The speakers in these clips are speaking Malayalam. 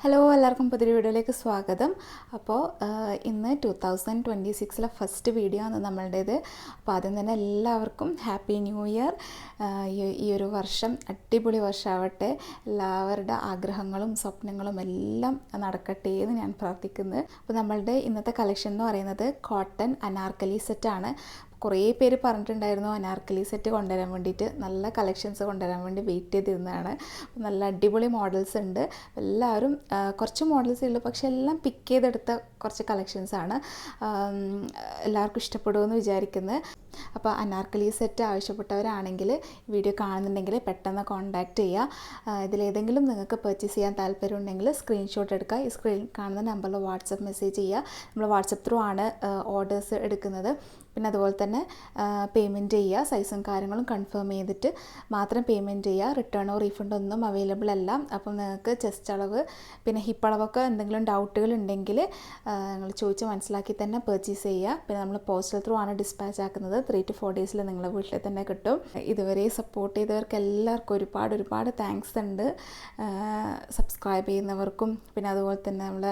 ഹലോ എല്ലാവർക്കും പുതിയൊരു വീഡിയോയിലേക്ക് സ്വാഗതം. അപ്പോൾ ഇന്ന് 2026 ഫസ്റ്റ് വീഡിയോ ആണ് നമ്മളുടേത്. അപ്പോൾ ആദ്യം തന്നെ എല്ലാവർക്കും ഹാപ്പി ന്യൂ ഇയർ. ഈ ഒരു വർഷം അടിപൊളി വർഷമാവട്ടെ. എല്ലാവരുടെ ആഗ്രഹങ്ങളും സ്വപ്നങ്ങളും എല്ലാം നടക്കട്ടെ എന്ന് ഞാൻ പ്രാർത്ഥിക്കുന്നത്. അപ്പോൾ നമ്മളുടെ ഇന്നത്തെ കളക്ഷൻ എന്ന് പറയുന്നത് കോട്ടൺ അനാർക്കലി സെറ്റാണ്. കുറേ പേര് പറഞ്ഞിട്ടുണ്ടായിരുന്നു അനാർക്കലി സെറ്റ് കൊണ്ടുവരാൻ വേണ്ടിയിട്ട്, നല്ല കളക്ഷൻസ് കൊണ്ടുവരാൻ വേണ്ടി വെയിറ്റ് ചെയ്തിരുന്നതാണ്. നല്ല അടിപൊളി മോഡൽസ് ഉണ്ട്. എല്ലാവരും കുറച്ച് മോഡൽസേ ഉള്ളൂ, പക്ഷേ എല്ലാം പിക്ക് ചെയ്തെടുത്ത കുറച്ച് കളക്ഷൻസാണ്. എല്ലാവർക്കും ഇഷ്ടപ്പെടുമെന്ന് വിചാരിക്കുന്നത്. അപ്പോൾ അനാർക്കലി സെറ്റ് ആവശ്യപ്പെട്ടവരാണെങ്കിൽ വീഡിയോ കാണുന്നുണ്ടെങ്കിൽ പെട്ടെന്ന് കോൺടാക്റ്റ് ചെയ്യുക. ഇതിലേതെങ്കിലും നിങ്ങൾക്ക് പർച്ചേസ് ചെയ്യാൻ താല്പര്യമുണ്ടെങ്കിൽ സ്ക്രീൻഷോട്ട് എടുക്കുക. ഈ സ്ക്രീനിൽ കാണുന്ന നമ്പറിൽ വാട്സപ്പ് മെസ്സേജ് ചെയ്യുക. നമ്മൾ വാട്സപ്പ് ത്രൂ ആണ് ഓർഡേഴ്സ് എടുക്കുന്നത്. പിന്നെ അതുപോലെ തന്നെ പേയ്മെൻറ്റ് ചെയ്യുക. സൈസും കാര്യങ്ങളും കൺഫേം ചെയ്തിട്ട് മാത്രം പേയ്മെൻറ്റ് ചെയ്യുക. റിട്ടേണോ റീഫണ്ടോ ഒന്നും അവൈലബിൾ അല്ല. അപ്പം നിങ്ങൾക്ക് ചെസ്റ്റ് അളവ് പിന്നെ ഹിപ്പ് അളവൊക്കെ എന്തെങ്കിലും ഡൗട്ടുകൾ ഉണ്ടെങ്കിൽ നിങ്ങൾ ചോദിച്ച് മനസ്സിലാക്കി തന്നെ പർച്ചേസ് ചെയ്യുക. പിന്നെ നമ്മൾ പോസ്റ്റൽ ത്രൂ ആണ് ഡിസ്പാച്ച് ആക്കുന്നത്. 3 to 4 ഡേയ്സിൽ നിങ്ങളുടെ വീട്ടിൽ തന്നെ കിട്ടും. ഇതുവരെ സപ്പോർട്ട് ചെയ്തവർക്ക് എല്ലാവർക്കും ഒരുപാട് താങ്ക്സ് ഉണ്ട്. സബ്സ്ക്രൈബ് ചെയ്യുന്നവർക്കും പിന്നെ അതുപോലെ തന്നെ നമ്മൾ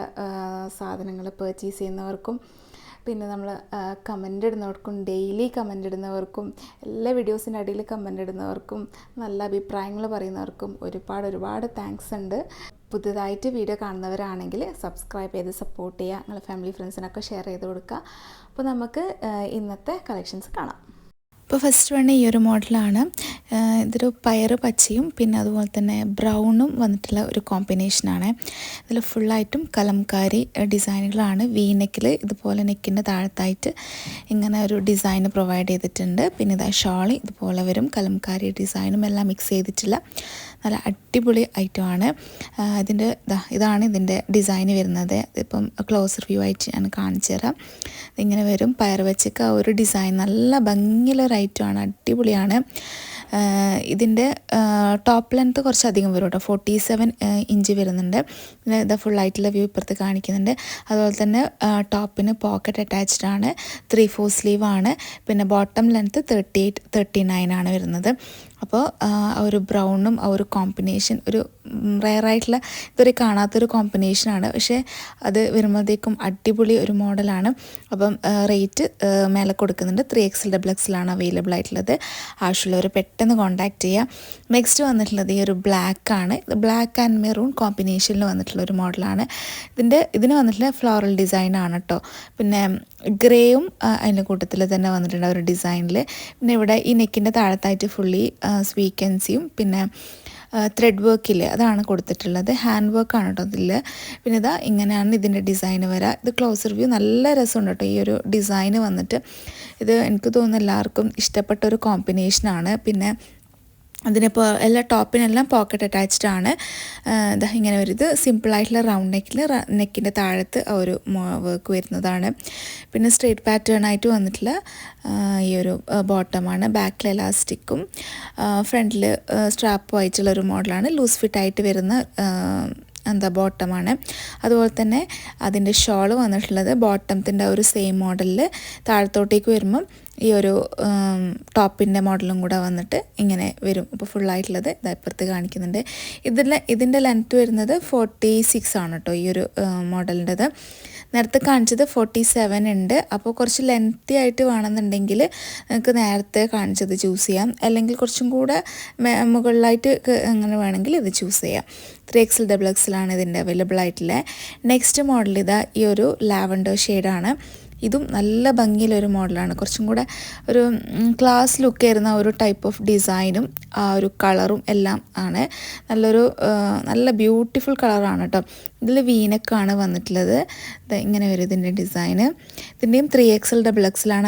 സാധനങ്ങൾ പർച്ചേസ് ചെയ്യുന്നവർക്കും പിന്നെ നമ്മൾ കമൻ്റ് ഇടുന്നവർക്കും ഡെയിലി കമൻ്റ് ഇടുന്നവർക്കും എല്ലാ വീഡിയോസിൻ്റെ അടിയിൽ കമൻ്റ് ഇടുന്നവർക്കും നല്ല അഭിപ്രായങ്ങൾ പറയുന്നവർക്കും ഒരുപാട് താങ്ക്സ് ഉണ്ട്. പുതുതായിട്ട് വീഡിയോ കാണുന്നവരാണെങ്കിൽ സബ്സ്ക്രൈബ് ചെയ്ത് സപ്പോർട്ട് ചെയ്യുക. നിങ്ങളുടെ ഫാമിലി ഫ്രണ്ട്സിനൊക്കെ ഷെയർ ചെയ്ത് കൊടുക്കുക. അപ്പോൾ നമുക്ക് ഇന്നത്തെ കളക്ഷൻസ് കാണാം. ഇപ്പോൾ ഫസ്റ്റ് വൺ ഈ ഒരു മോഡലാണ്. ഇതൊരു പയറ് പച്ചയും പിന്നെ അതുപോലെ തന്നെ ബ്രൗണും വന്നിട്ടുള്ള ഒരു കോമ്പിനേഷനാണ്. ഇതിൽ ഫുള്ളായിട്ടും കലംകാരി ഡിസൈനുകളാണ്. വി നെക്കിൽ ഇതുപോലെ നെക്കിൻ്റെ താഴത്തായിട്ട് ഇങ്ങനെ ഒരു ഡിസൈൻ പ്രൊവൈഡ് ചെയ്തിട്ടുണ്ട്. പിന്നെ ഇതാ ഷോളി ഇതുപോലെ വരും. കലംകാരി ഡിസൈനും എല്ലാം മിക്സ് ചെയ്തിട്ടുള്ള നല്ല അടിപൊളി ഐറ്റമാണ്. ഇതാണ് ഇതിൻ്റെ ഡിസൈന് വരുന്നത്. ഇതിപ്പം ക്ലോസർ വ്യൂ ആയിട്ട് ഞാൻ കാണിച്ചു തരാം. ഇങ്ങനെ വരും. പയർ വെച്ചൊക്കെ ആ ഒരു ഡിസൈൻ നല്ല ഭംഗിയുള്ളൊരു ഐറ്റമാണ്. അടിപൊളിയാണ്. ഇതിൻ്റെ ടോപ്പ് ലെങ്ത്ത് കുറച്ചധികം വരും കേട്ടോ. 47 ഇഞ്ച് വരുന്നുണ്ട്. പിന്നെ ഇത് ഫുള്ളായിട്ടുള്ള വ്യൂ ഇപ്പുറത്ത് കാണിക്കുന്നുണ്ട്. അതുപോലെ തന്നെ ടോപ്പിന് പോക്കറ്റ് അറ്റാച്ച്ഡ് ആണ്. 3/4 സ്ലീവ് ആണ്. പിന്നെ ബോട്ടം ലെങ്ത്ത് 38-39 ആണ് വരുന്നത്. അപ്പോൾ ആ ഒരു ബ്രൗണും ആ ഒരു കോമ്പിനേഷൻ ഒരു റെയറായിട്ടുള്ള ഇതുവരെ കാണാത്തൊരു കോമ്പിനേഷനാണ്. പക്ഷേ അത് വരുമ്പോഴത്തേക്കും അടിപൊളി ഒരു മോഡലാണ്. അപ്പം റേറ്റ് മേലെ കൊടുക്കുന്നുണ്ട്. 3XL അവൈലബിൾ ആയിട്ടുള്ളത്. ആവശ്യമുള്ളവർ പെട്ടെന്ന് കോൺടാക്റ്റ് ചെയ്യുക. നെക്സ്റ്റ് വന്നിട്ടുള്ളത് ഈ ഒരു ബ്ലാക്കാണ്. ഇത് ബ്ലാക്ക് ആൻഡ് മെറൂൺ കോമ്പിനേഷനിൽ വന്നിട്ടുള്ള ഒരു മോഡലാണ്. ഇതിന് വന്നിട്ടുള്ള ഫ്ലോറൽ ഡിസൈനാണ് കേട്ടോ. പിന്നെ ഗ്രേയും അതിൻ്റെ കൂട്ടത്തിൽ തന്നെ വന്നിട്ടുണ്ട് ഒരു ഡിസൈനിൽ. പിന്നെ ഇവിടെ ഈ നെക്കിൻ്റെ താഴത്തായിട്ട് ഫുള്ളി സ്വീക്കൻസിയും പിന്നെ ത്രെഡ് വർക്കില്ലേ അതാണ് കൊടുത്തിട്ടുള്ളത്. ഹാൻഡ് വർക്കാണ് കേട്ടോ ഇതിൽ. പിന്നെ ഇങ്ങനെയാണ് ഇതിൻ്റെ ഡിസൈൻ വരിക. ഇത് ക്ലോസർ വ്യൂ നല്ല രസമുണ്ട് കേട്ടോ ഈ ഒരു ഡിസൈന് വന്നിട്ട്. ഇത് എനിക്ക് തോന്നുന്നു എല്ലാവർക്കും ഇഷ്ടപ്പെട്ട ഒരു കോമ്പിനേഷനാണ്. പിന്നെ അതിനിപ്പോൾ എല്ലാ ടോപ്പിനെല്ലാം പോക്കറ്റ് അറ്റാച്ച്ഡ് ആണ്. ഇങ്ങനെ വരും. ഇത് സിമ്പിളായിട്ടുള്ള റൗണ്ട് നെക്കിൻ്റെ താഴത്ത് ഒരു വർക്ക് വരുന്നതാണ്. പിന്നെ സ്ട്രേറ്റ് പാറ്റേൺ ആയിട്ട് വന്നിട്ടുള്ള ഈ ഒരു ബോട്ടമാണ്. ബാക്കിൽ എലാസ്റ്റിക്കും ഫ്രണ്ടിൽ സ്ട്രാപ്പും ആയിട്ടുള്ളൊരു മോഡലാണ്. ലൂസ് ഫിറ്റായിട്ട് വരുന്ന ബോട്ടമാണ്. അതുപോലെ തന്നെ അതിൻ്റെ ഷോള് വന്നിട്ടുള്ളത് ബോട്ടത്തിൻ്റെ ഒരു സെയിം മോഡലിൽ താഴത്തോട്ടേക്ക് വരുമ്പം ഈ ഒരു ടോപ്പിൻ്റെ മോഡലും കൂടെ വന്നിട്ട് ഇങ്ങനെ വരും. അപ്പോൾ ഫുള്ളായിട്ടുള്ളത് ഇപ്പുറത്ത് കാണിക്കുന്നുണ്ട്. ഇതിൻ്റെ ലെങ്ത്ത് വരുന്നത് 46 ആണ് കേട്ടോ ഈ ഒരു മോഡലിൻ്റെത്. നേരത്തെ കാണിച്ചത് 47 ഉണ്ട്. അപ്പോൾ കുറച്ച് ലെങ്തി ആയിട്ട് വേണമെന്നുണ്ടെങ്കിൽ നിങ്ങൾക്ക് നേരത്തെ കാണിച്ചത് ചൂസ് ചെയ്യാം. അല്ലെങ്കിൽ കുറച്ചും കൂടെ മുകളിലായിട്ട് അങ്ങനെ വേണമെങ്കിൽ ഇത് ചൂസ് ചെയ്യാം. 3XL ഇതിൻ്റെ അവൈലബിൾ ആയിട്ടുള്ളത്. നെക്സ്റ്റ് മോഡൽ ഈ ഒരു ലാവൻഡർ ഷെയ്ഡാണ്. ഇതും നല്ല ഭംഗിയിലൊരു മോഡലാണ്. കുറച്ചും കൂടെ ഒരു ക്ലാസ് ലുക്ക് വരുന്ന ഒരു ടൈപ്പ് ഓഫ് ഡിസൈനും ആ ഒരു കളറും എല്ലാം ആണ്. നല്ല ബ്യൂട്ടിഫുൾ കളറാണ് കേട്ടോ. ഇതിൽ വീനക്കാണ് വന്നിട്ടുള്ളത്. ഇങ്ങനെ വരും ഇതിൻ്റെ ഡിസൈന്. ഇതിൻ്റെയും 3XL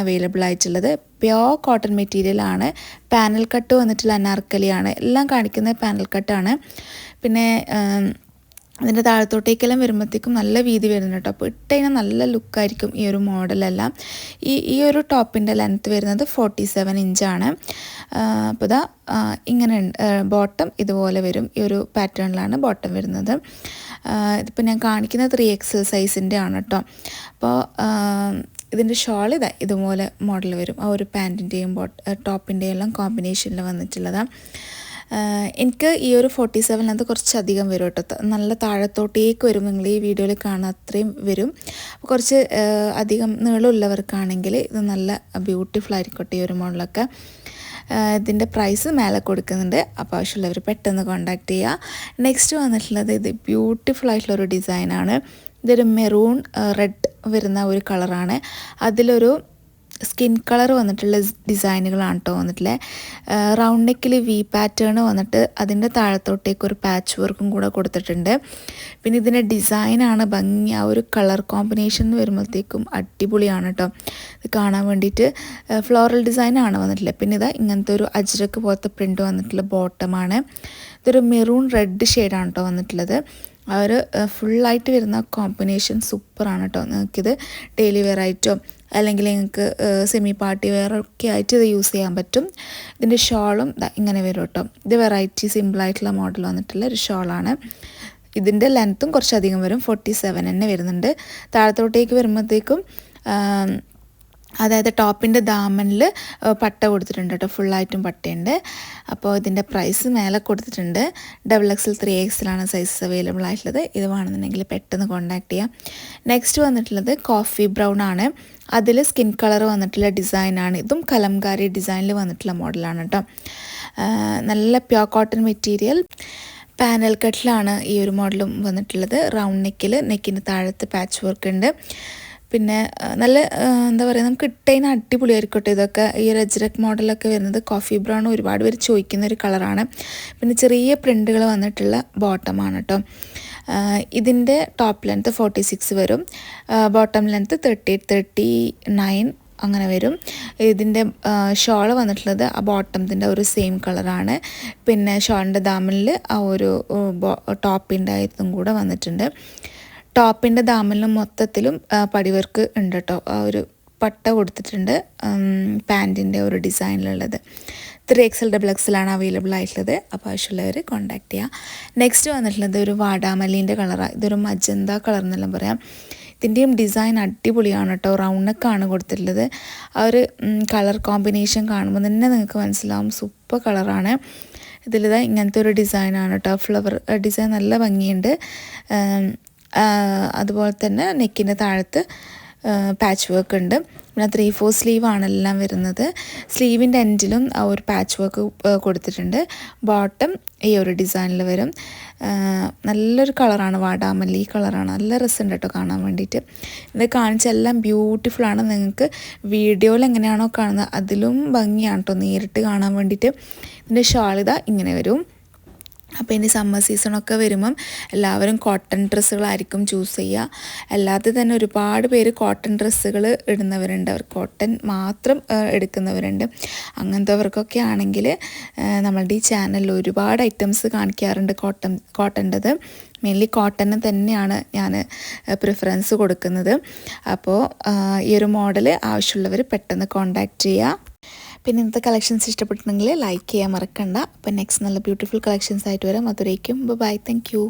അവൈലബിൾ ആയിട്ടുള്ളത്. പ്യോർ കോട്ടൺ മെറ്റീരിയലാണ്. പാനൽ കട്ട് വന്നിട്ടുള്ള അനാർക്കലിയാണ്. എല്ലാം കാണിക്കുന്നത് പാനൽ കട്ടാണ്. പിന്നെ അതിൻ്റെ താഴത്തോട്ടേക്കെല്ലാം വരുമ്പോഴത്തേക്കും നല്ല വീതി വരുന്നുണ്ട് കേട്ടോ. അപ്പോൾ ഇട്ടതിന് നല്ല ലുക്കായിരിക്കും ഈ ഒരു മോഡലെല്ലാം. ഈ ഒരു ടോപ്പിൻ്റെ ലെങ്ത്ത് വരുന്നത് 47 ഇഞ്ചാണ്. അപ്പോൾ ഇങ്ങനെ ബോട്ടം ഇതുപോലെ വരും. ഈ ഒരു പാറ്റേണിലാണ് ബോട്ടം വരുന്നത്. ഇതിപ്പോൾ ഞാൻ കാണിക്കുന്നത് 3XL സൈസിൻ്റെ ആണ് കേട്ടോ. അപ്പോൾ ഇതിൻ്റെ ഷോൾ ഇതുപോലെ മോഡൽ വരും. ആ ഒരു പാൻറ്റിൻ്റെയും ടോപ്പിൻ്റെയും എല്ലാം കോമ്പിനേഷനിൽ വന്നിട്ടുള്ളതാണ്. എനിക്ക് ഈ ഒരു 47 കുറച്ചധികം വരും കേട്ടോ. നല്ല താഴത്തോട്ടേക്ക് വരും. നിങ്ങൾ ഈ വീഡിയോയിൽ കാണാൻ അത്രയും വരും. കുറച്ച് അധികം നീളമുള്ളവർക്കാണെങ്കിൽ ഇത് നല്ല ബ്യൂട്ടിഫുൾ ആയിരിക്കട്ടെ ഈ ഒരു മോഡലൊക്കെ. ഇതിൻ്റെ പ്രൈസ് മേലെ കൊടുക്കുന്നുണ്ട്. അപ്പോൾ ആവശ്യമുള്ളവർ പെട്ടെന്ന് കോൺടാക്റ്റ് ചെയ്യുക. നെക്സ്റ്റ് വന്നിട്ടുള്ളത് ഇത് ബ്യൂട്ടിഫുൾ ആയിട്ടുള്ളൊരു ഡിസൈനാണ്. ഇതൊരു മെറൂൺ റെഡ് വരുന്ന ഒരു കളറാണ്. അതിലൊരു സ്കിൻ കളർ വന്നിട്ടുള്ള ഡിസൈനുകളാണ് കേട്ടോ വന്നിട്ടുള്ളത്. റൗണ്ട് നെക്കിൽ വി പാറ്റേൺ വന്നിട്ട് അതിൻ്റെ താഴത്തോട്ടേക്ക് ഒരു പാച്ച് വർക്കും കൂടെ കൊടുത്തിട്ടുണ്ട്. പിന്നെ ഇതിൻ്റെ ഡിസൈനാണ് ഭംഗി. ആ ഒരു കളർ കോമ്പിനേഷൻ വരുമ്പോഴത്തേക്കും അടിപൊളിയാണ് കേട്ടോ. ഇത് കാണാൻ വേണ്ടിയിട്ട് ഫ്ലോറൽ ഡിസൈനാണ് വന്നിട്ടുള്ളത്. പിന്നെ ഇതാ ഇങ്ങനത്തെ ഒരു അജ്രക്ക് പോലത്തെ പ്രിൻ്റ് വന്നിട്ടുള്ള ബോട്ടമാണ്. ഇതൊരു മെറൂൺ റെഡ് ഷെയ്ഡാണ് കേട്ടോ വന്നിട്ടുള്ളത്. ആ ഒരു ഫുള്ളായിട്ട് വരുന്ന കോമ്പിനേഷൻ സൂപ്പറാണ് കേട്ടോ. നിങ്ങൾക്കിത് ഡെയിലി വെയർ ആയിട്ടോ അല്ലെങ്കിൽ നിങ്ങൾക്ക് സെമി പാർട്ടി വെയർ ഒക്കെ ആയിട്ട് ഇത് യൂസ് ചെയ്യാൻ പറ്റും. ഇതിൻ്റെ ഷോളും ഇങ്ങനെ വരും കേട്ടോ. ഇത് വെറൈറ്റി സിമ്പിളായിട്ടുള്ള മോഡൽ വന്നിട്ടുള്ള ഒരു ഷോളാണ്. ഇതിൻ്റെ ലെങ്ത്തും കുറച്ചധികം വരും. 47 തന്നെ വരുന്നുണ്ട്. താഴത്തോട്ടേക്ക് വരുമ്പോഴത്തേക്കും അതായത് ടോപ്പിൻ്റെ ദാമനിൽ പട്ട കൊടുത്തിട്ടുണ്ട് കേട്ടോ. ഫുള്ളായിട്ടും പട്ടയുണ്ട്. അപ്പോൾ ഇതിൻ്റെ പ്രൈസ് മേലെ കൊടുത്തിട്ടുണ്ട്. XXL 3XL സൈസസ് അവൈലബിൾ ആയിട്ടുള്ളത്. ഇത് വേണമെന്നുണ്ടെങ്കിൽ പെട്ടെന്ന് കോൺടാക്ട് ചെയ്യാം. നെക്സ്റ്റ് വന്നിട്ടുള്ളത് കോഫി ബ്രൗൺ ആണ്. അതിൽ സ്കിൻ കളർ വന്നിട്ടുള്ള ഡിസൈനാണ്. ഇതും കലംകാരി ഡിസൈനിൽ വന്നിട്ടുള്ള മോഡലാണ് കേട്ടോ. നല്ല പ്യോർ കോട്ടൺ മെറ്റീരിയൽ പാനൽ കട്ടിലാണ് ഈ ഒരു മോഡലും വന്നിട്ടുള്ളത്. റൗണ്ട് നെക്കിന് താഴത്ത് പാച്ച് വർക്ക് ഉണ്ട്. പിന്നെ നല്ല എന്താ പറയുക, നമുക്ക് ഇട്ടതിന് അടിപൊളിയായിരിക്കട്ടെ. ഇതൊക്കെ ഈ രജ്രക് മോഡലൊക്കെ വരുന്നത് കോഫി ബ്രൗൺ ഒരുപാട് പേര് ചോദിക്കുന്ന ഒരു കളറാണ്. പിന്നെ ചെറിയ പ്രിൻ്റുകൾ വന്നിട്ടുള്ള ബോട്ടമാണ് കേട്ടോ. ഇതിൻ്റെ ടോപ്പ് ലെങ്ത്ത് 46 വരും. ബോട്ടം ലെങ്ത്ത് 38, 39 അങ്ങനെ വരും. ഇതിൻ്റെ ഷോൾ വന്നിട്ടുള്ളത് ആ ബോട്ടത്തിൻ്റെ ഒരു സെയിം കളറാണ്. പിന്നെ ഷോളിൻ്റെ ദാമനിൽ ആ ഒരു ടോപ്പിൻ്റെ ഇതും കൂടെ വന്നിട്ടുണ്ട്. ടോപ്പിൻ്റെ ദാമനിലും മൊത്തത്തിലും പടിവർക്ക് ഉണ്ട് കേട്ടോ. ആ ഒരു പട്ട കൊടുത്തിട്ടുണ്ട് പാൻറ്റിൻ്റെ ഒരു ഡിസൈനിലുള്ളത്. 3XL XXL ആണ് അവൈലബിൾ ആയിട്ടുള്ളത്. അപ്പോൾ ആവശ്യമുള്ളവർ കോൺടാക്ട് ചെയ്യുക. നെക്സ്റ്റ് വന്നിട്ടുള്ളത് ഒരു വാടാമല്ലീൻ്റെ കളറാണ്. ഇതൊരു മജന്ത കളർ എന്നെല്ലാം പറയാം. ഇതിൻ്റെയും ഡിസൈൻ അടിപൊളിയാണ് കേട്ടോ. റൗണ്ട് നെക്കാണ് കൊടുത്തിട്ടുള്ളത്. ആ ഒരു കളർ കോമ്പിനേഷൻ കാണുമ്പോൾ തന്നെ നിങ്ങൾക്ക് മനസ്സിലാവും സൂപ്പർ കളറാണ്. ഇതിലിതാ ഇങ്ങനത്തെ ഒരു ഡിസൈനാണ് കേട്ടോ. ഫ്ലവർ ഡിസൈൻ നല്ല ഭംഗിയുണ്ട്. അതുപോലെ തന്നെ നെക്കിൻ്റെ താഴത്ത് പാച്ച് വർക്ക് ഉണ്ട്. പിന്നെ 3/4 സ്ലീവാണ് എല്ലാം വരുന്നത്. സ്ലീവിൻ്റെ എൻഡിലും ആ ഒരു പാച്ച് വർക്ക് കൊടുത്തിട്ടുണ്ട്. ബോട്ടം ഈ ഒരു ഡിസൈനിൽ വരും. നല്ലൊരു കളറാണ്, വാടാമല്ലി കളറാണ്. നല്ല രസമുണ്ട് കേട്ടോ കാണാൻ വേണ്ടിയിട്ട്. ഇത് കാണിച്ച എല്ലാം ബ്യൂട്ടിഫുള്ളാണ്. നിങ്ങൾക്ക് വീഡിയോയിൽ എങ്ങനെയാണോ കാണുന്നത് അതിലും ഭംഗിയാണ് കേട്ടോ നേരിട്ട് കാണാൻ വേണ്ടിയിട്ട്. ഇതിൻ്റെ ഷാളിത ഇങ്ങനെ വരും. അപ്പോൾ ഇനി സമ്മർ സീസണൊക്കെ വരുമ്പം എല്ലാവരും കോട്ടൺ ഡ്രസ്സുകളായിരിക്കും ചൂസ് ചെയ്യുക. അല്ലാതെ തന്നെ ഒരുപാട് പേര് കോട്ടൺ ഡ്രസ്സുകൾ ഇടുന്നവരുണ്ട്. അവർ കോട്ടൺ മാത്രം എടുക്കുന്നവരുണ്ട്. അങ്ങനത്തെവർക്കൊക്കെ ആണെങ്കിൽ നമ്മളുടെ ഈ ചാനലിൽ ഒരുപാട് ഐറ്റംസ് കാണിക്കാറുണ്ട് കോട്ടൻ്റെത്. മെയിൻലി കോട്ടന് തന്നെയാണ് ഞാൻ പ്രിഫറൻസ് കൊടുക്കുന്നത്. അപ്പോൾ ഈ ഒരു മോഡൽ ആവശ്യമുള്ളവർ പെട്ടെന്ന് കോൺടാക്റ്റ് ചെയ്യുക. പിന്നെ ഇന്നത്തെ കളക്ഷൻസ് ഇഷ്ടപ്പെട്ടിട്ടുണ്ടെങ്കിൽ ലൈക്ക് ചെയ്യാൻ മറക്കണ്ട. അപ്പോൾ നെക്സ്റ്റ് നല്ല ബ്യൂട്ടിഫുൾ കളക്ഷൻസ് ആയിട്ട് വരാം. അതുവരേക്കും ബൈ. Thank you.